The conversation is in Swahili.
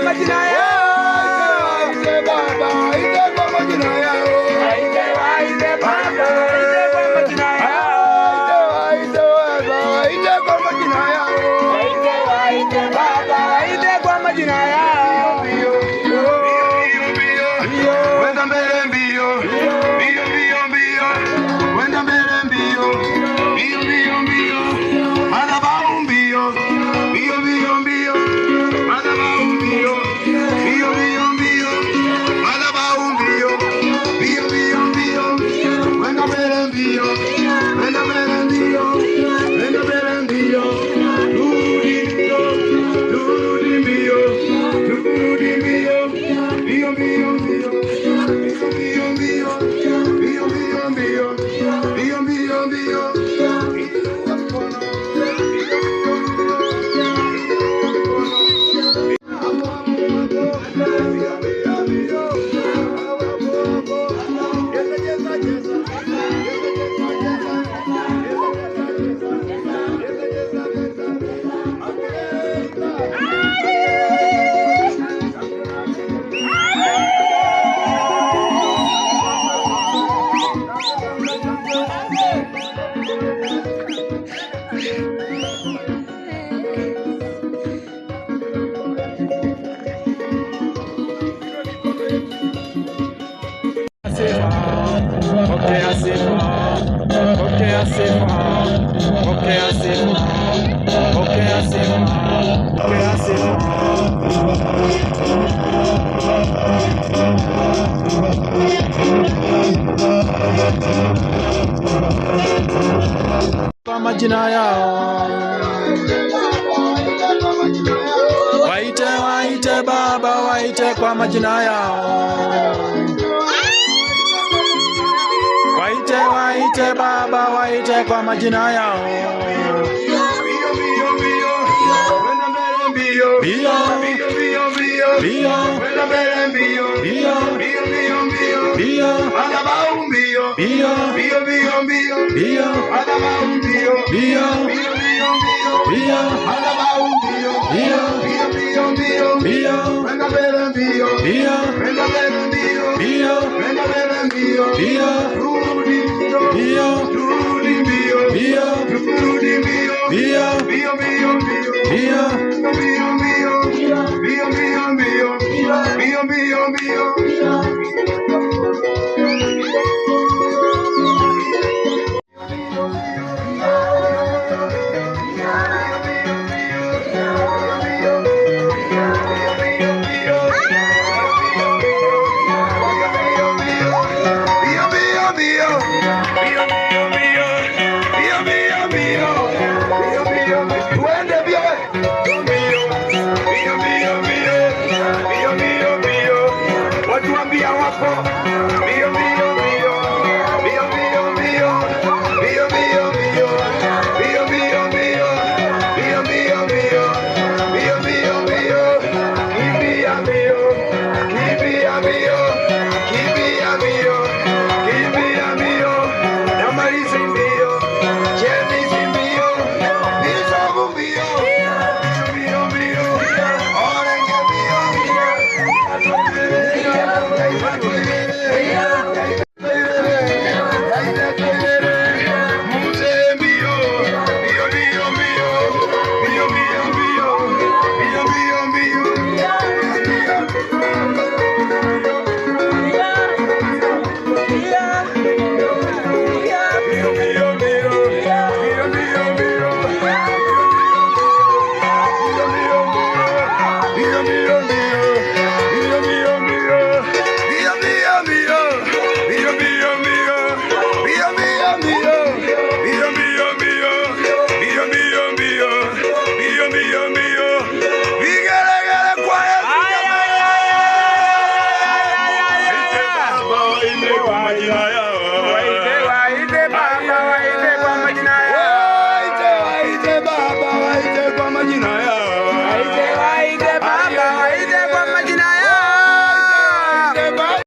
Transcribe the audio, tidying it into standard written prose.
majina yao. Waite baba, waite kwa majina yao. Waite baba, waite kwa majina yao. Waite baba, waite kwa majina yao. Waite baba, waite kwa majina yao. Wenda mbele mbio, mbio mbio mbio, wenda mbele mbio, mbio mbio mbio, madhabahu mbio, mbio mbio mbio, madhabahu mbio, mbio mbio mbio, madhabahu mbio, mbio mbio mbio, wenda mbele mbio, wenda mbele mbio, wenda mbele mbio, rudi mbio, rudi mbio, rudi mbio, mbio mbio mbio. Pokea sifa, pokea sifa, pokea sifa, pokea sifa, pokea sifa. Kwa majina yao. Waite, waite baba, waite kwa majina yao. Waite, waite baba, waite kwa majina yao. Bio, bio, Wenda mbele mbio, bio, mbio mbio mbio, bio, madhabahu mbio, bio, mbio mbio mbio, bio, madhabahu mbio, bio, mbio mbio mbio, bio, madhabahu mbio, bio, mbio mbio mbio, bio, wenda mbele mbio, bio, wenda mbele mbio, bio, wenda mbele mbio, bio,